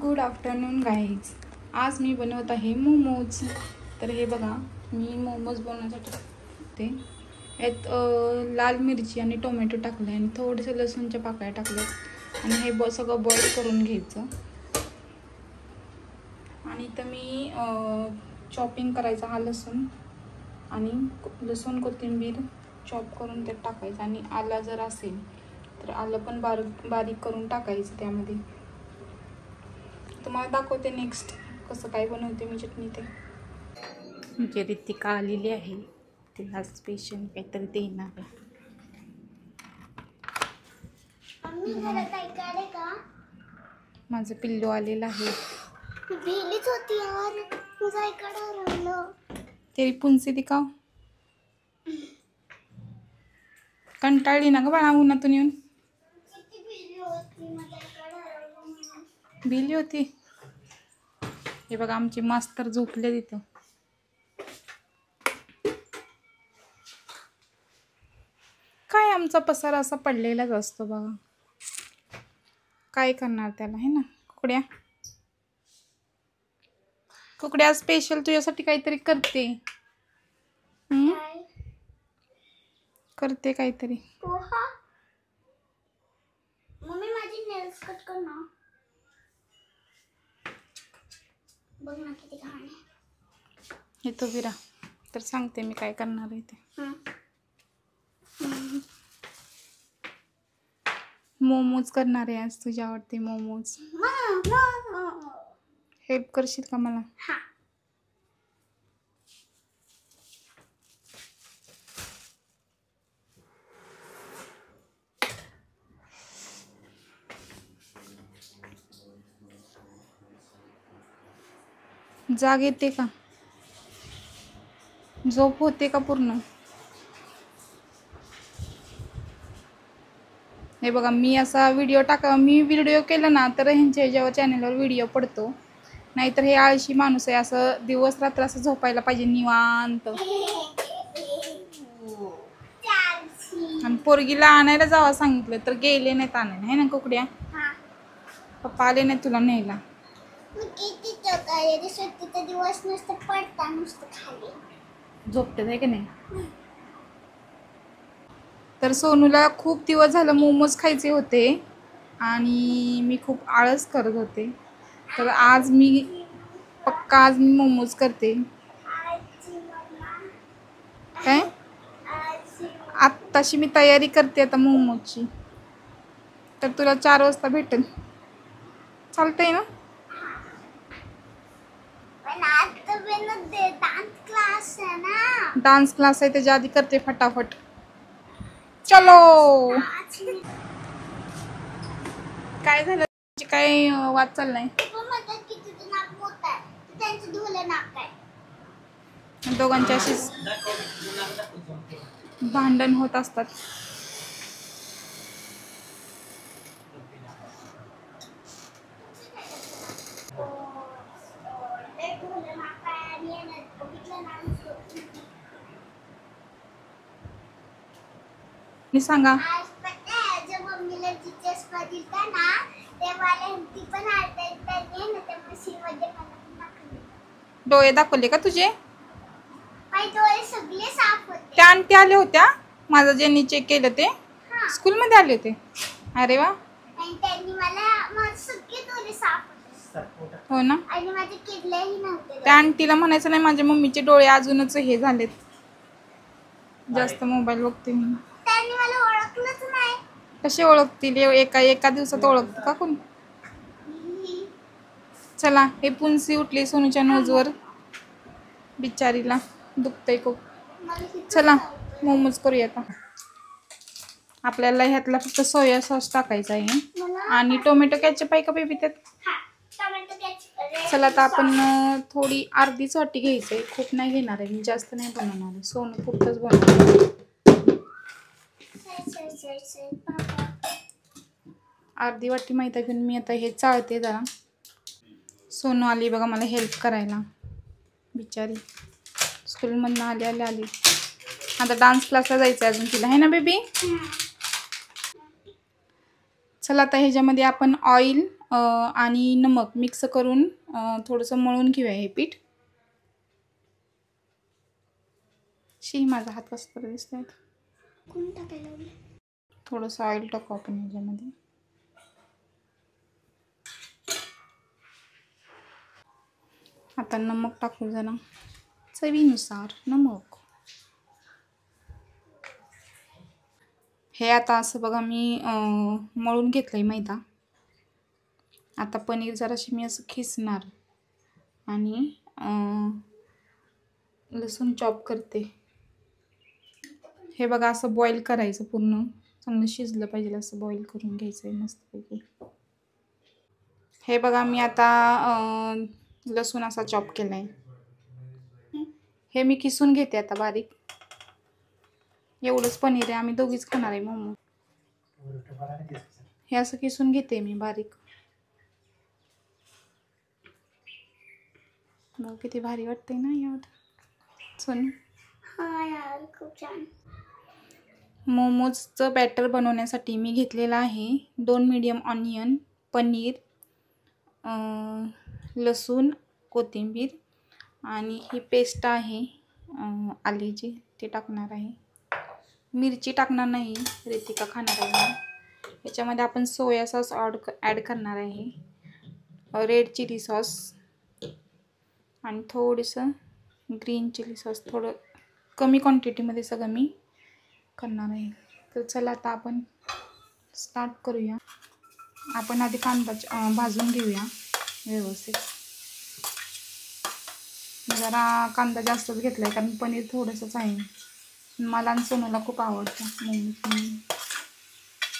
Good afternoon guys. आज मी बनवत आहे मोमोज. तर हे बघा, मी मोमोज बनवण्यासाठी ते यात लाल मिरची आणि टोमॅटो टाकले आणि थोडेसे लसूणच्या पाकळ्या टाकल्यात आणि हे सगळं बॉईल करून घ्यायचं. आणि इथं मी चॉपिंग करायचा हा लसूण आणि लसूण कोथिंबीर चॉप करून त्यात टाकायचं आणि आला जर असेल तर आलं पण बारीक करून टाकायचं त्यामध्ये. तुम्हाला दाखवते नेक्स्ट कसं काय बनवते मी चटणी. ते म्हणजे रितिका आलेली आहे, तिला स्पेशल काहीतरी देणार आहे. माझं पिल्लू आलेलं आहे. तेरी पुंसी दिखाव. कंटाळली ना ग बाळा उन्हातून येऊन. भिली होती. हे बघा आमची मास्तर झोपले तिथं. काय आमचा पसारा असा पडलेलाच असतो बघा. काय करणार त्याला, है ना. कुकड्या कुकड्या स्पेशल तुझ्यासाठी काहीतरी करते. करते काहीतरी. मम्मी माझी नेल्स कट कर ना. बघ ना किती घाण आहे. हे तो विरा तर सांगते मी काय करणार आहे ते. मोमोज करणार आहे आज. तुझ्या आवडते मोमोज. हेल्प करशील का मला? हा. जाग येते का? झोप होते का पूर्ण? हे बघा, मी असा मी व्हिडिओ केला ना तर ह्यांच्या ह्याच्यावर चॅनलवर व्हिडिओ पडतो. नाहीतर हे आळशी माणूस आहे, असं दिवस रात्र असं झोपायला पाहिजे निवांत. आणि पोरगीला आणायला जावा सांगितलं तर गेले नाहीत आणायला, है ना कुकड्या? पप्पा आले नाही तुला न्यायला. दिवस नुसतं पडता नुसतं खाली झोपते आहे की नाही. तर सोनूला खूप दिवस झालं मोमोज खायचे होते आणि मी खूप आळस करत होते. तर आज मी मोमोज करते. काय आत्ताशी मी तयारी करते आता मोमोजची. तर तुला 4 वाजता भेटेल. चालतंय ना? डान्स क्लास आहे त्याच्या आधी करते फटाफट. चलो. काय झालं? काय वाद चाललाय? दोघांची अशीच भांडण होत असतात. मी सांगा मम्मीला टीचर्स दिलता ना तेव्हा ती पण डोळे दाखवले का तुझे? डोळे सगळे साफ होते. त्या आंटी आल्या होत्या माझं ज्यांनी चेक केलं ते स्कूल मध्ये आले होते. अरे वा. आणि त्यांनी मला सगळे डोळे साफ होते. हो ना. आणि माझे किडलेही नव्हते. त्या आंटीला म्हणायचं नाही माझ्या मम्मीचे डोळे अजूनच हे झालेत, जास्त मोबाईल बघते मी. त्यांनी मला ओळखलंच नाही. कसे ओळखतील? एका दिवसात ओळखतं का कोण? चला, हे पुंसी उठली सोनूच्या नोजवर. बिचारीला दुखतंय खूप. चला मोमोज करूया आता. आपल्याला ह्यातला फक्त सोया सॉस टाकायचा आहे आणि टोमॅटो कॅचअप आहे का बेबी त्यात? चला आता आपण थोडी अर्धीच वाटी घ्यायची आहे, खूप नाही घेणार आहे मी, जास्त नाही बनवणार आहे. सोनू खूपच बनवणार. अर्धी वाटी मैदा घेऊन मी आता हे चाळते जरा. सोनू आली बघा मला हेल्प करायला, बिचारी स्कूलमधून आली. आता डान्स क्लासला जायचं अजून तिला, है ना बेबी? चला आता ह्याच्यामध्ये आपण ऑइल आणि नमक मिक्स करून थोडंसं मळून घेऊया हे पीठ. माझा हात कसा तरी दिसतोय. कोण टाकायला लावलं? थोडंसं ऑइल टाकू आपण ह्याच्यामध्ये. आता नमक टाकू जरा चवीनुसार नमक. हे आता असं बघा मी मळून घेतलंय मैदा. आता पनीर जराशी मी असं खिसणार आणि लसूण चॉप करते. हे बघा असं बॉईल करायचं, पूर्ण चांगलं शिजलं पाहिजे असं बॉईल करून घ्यायचं आहे मस्तपैकी. हे बघा मी आता लसूण असा चॉप केलाय. हे मी किसून घेते आता बारीक. एवढंच पनीर आहे, आम्ही दोघीच खाणार आहे मोमो. हे असं किसून घेते मी बारीक. बघ किती भारी वाटतंय ना यात सोनू. हा यार खूप छान. मोमोजचं बॅटर बनवण्यासाठी मी घेतलेलं आहे 2 मीडियम ऑनियन, पनीर, लसूण, कोथिंबीर आणि ही पेस्ट आहे आल्याची, ते टाकणार आहे. मिरची टाकणार नाही, रितिका खाणार आहे. याच्यामध्ये आपण सोया सॉस ॲड करणार आहे, रेड चिली सॉस आणि थोडंसं ग्रीन चिली सॉस. थोडं कमी क्वांटिटीमध्ये सगळं मी करणार आहे. तर चला आता आपण स्टार्ट करूया. आपण आधी कांदा भाजून घेऊया व्यवस्थित. जरा कांदा जास्तच घेतला आहे कारण पनीर थोडंसंच आहे. मला आणि सोनूला खूप आवडतं मोमोज.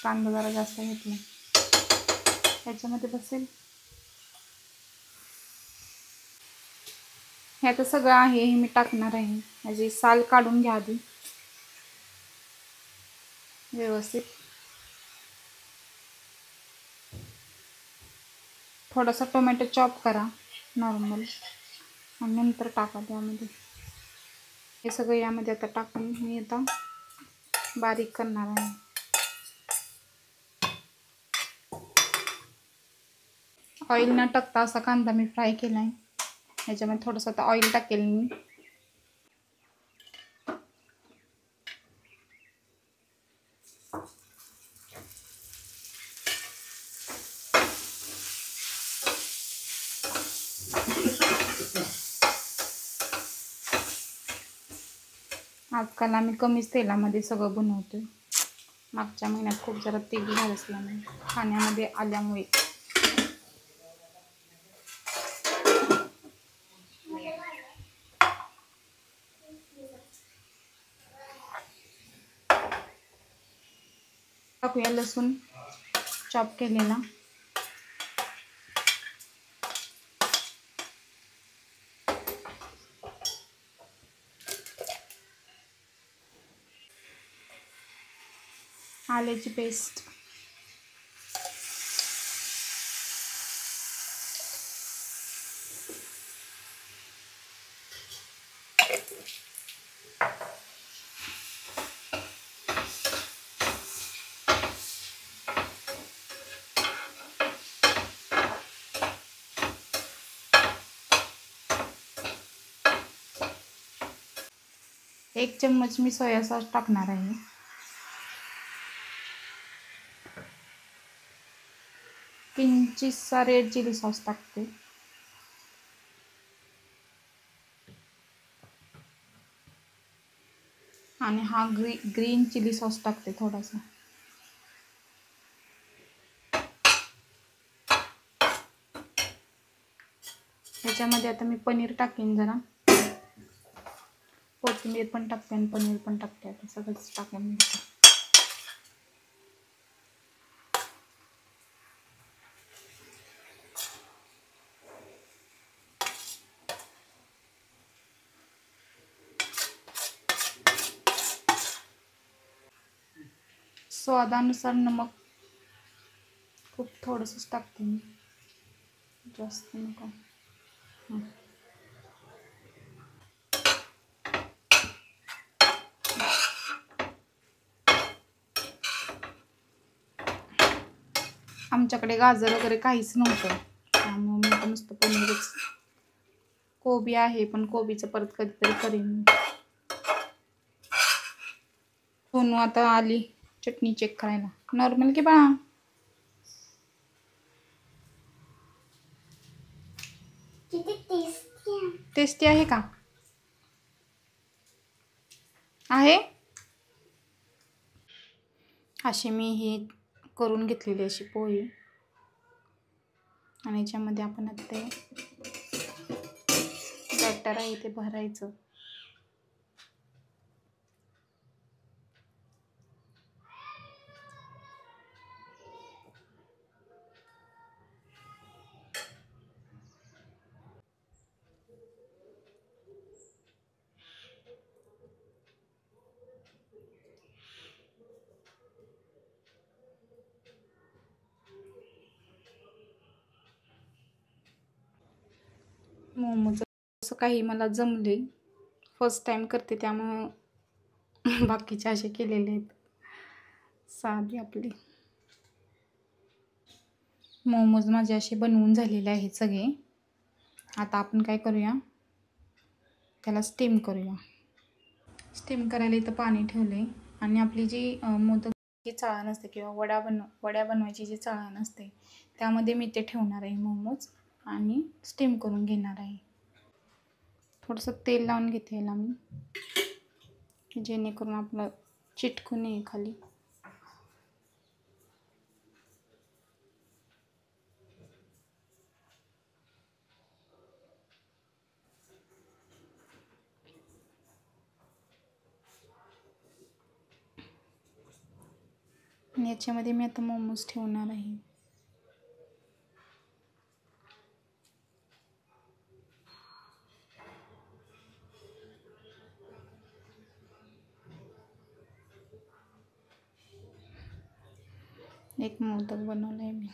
कांदा जरा जास्त घेतला. त्याच्यामध्ये बसेल हे आता सगळं आहे, हे मी टाकणार आहे. म्हणजे साल काढून घ्या आधी व्यवस्थित. थोडासा टोमॅटो चॉप करा नॉर्मल आणि नंतर टाका त्यामध्ये. हे सगळं यामध्ये आता टाकून मी आता बारीक करणार आहे. ऑइल न टाकता असा कांदा मी फ्राय केला आहे. ह्याच्यामध्ये थोडंसं आता ऑइल टाकेल मी. आजकाल आम्ही कमीच तेलामध्ये सगळं बनवतोय. मागच्या महिन्यात खूप जरा तेल झालं असल्यामुळे खाण्यामध्ये आल्यामुळे. टाकूया लसूण चॉप केलेला. आल्याची पेस्ट, एक चम्मच मी सोया सॉस टाकणार आहे. किंचितसा रेड चिली सॉस टाकते. आणि हा ग्रीन चिली सॉस टाकते थोडासा. ह्याच्यामध्ये आता मी पनीर टाकेन जरा. कोथिंबीर पण टाकते आणि पनीर पण टाकते. आता सगळंच टाकेन. स्वादानुसार नमक खूप थोडंसंच टाकते मी, जास्त नको. आमच्याकडे गाजर वगैरे काहीच नव्हतं, त्यामुळे मी आता नुसतं पनीरच. कोबी आहे पण कोबीचं परत कधीतरी करीन. सोनू आता आली चटणी चेक करायला. नॉर्मल की बाळा? किती टेस्टी आहे. टेस्टी आहे का? आहे. अशी मी ही करून घेतलेली अशी पोळी आणि याच्यामध्ये आपण आता ते बॅटर आहे ते भरायचं. मोमोज असं काही मला जमले, फर्स्ट टाइम करते त्यामुळं बाकीचे असे केलेले आहेत. साधी आपली मोमोज माझे असे बनवून झालेले आहेत सगळे. आता आपण काय करूया, त्याला स्टीम करूया. स्टीम करायला इथं पाणी ठेवले आणि आपली जी मोदकची चाळण असते किंवा वड्या बनवायची जी चाळण असते त्यामध्ये मी ते ठेवणार आहे मोमोज आणि स्टीम करून घेणार आहे. थोडंसं तेल लावून घेते याला मी, जेणेकरून आपलं चिटकू नये खाली. आणि याच्यामध्ये मी आता मोमोज ठेवणार आहे. एक मोदक बनवला आहे मी.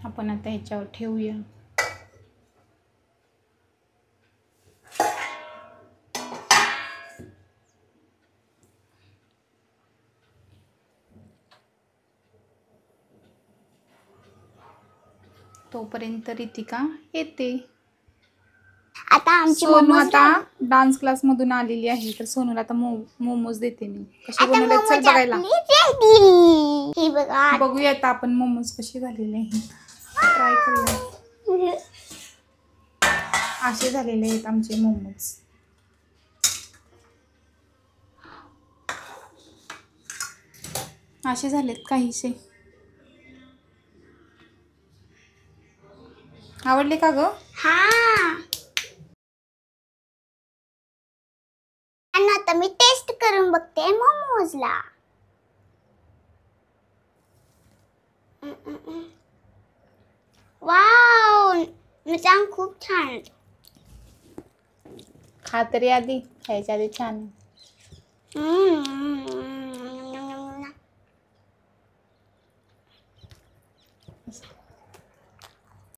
आपण आता ह्याच्यावर ठेवूया. तोपर्यंत रितिका येते. आता आमची सोनू मोमोज आता डान्स क्लास मधून आलेली आहे, तर सोनूला आता मोमोज देते मी. कशी आता बनवले चल मोमोज बघायला. आपली ready. हे बघा. बघूया आता आपण मोमोज कसे झालेले आहेत, ट्राय करूया. असे झालेले आहेत आमचे मोमोज. असे झालेत काहीसे. आवडले का ग? हा. आणि आता मी टेस्ट करून बघते मोमोजला. वाव, मिठाण खूप छान. खा तरी आधी, खायच्या आधी छान.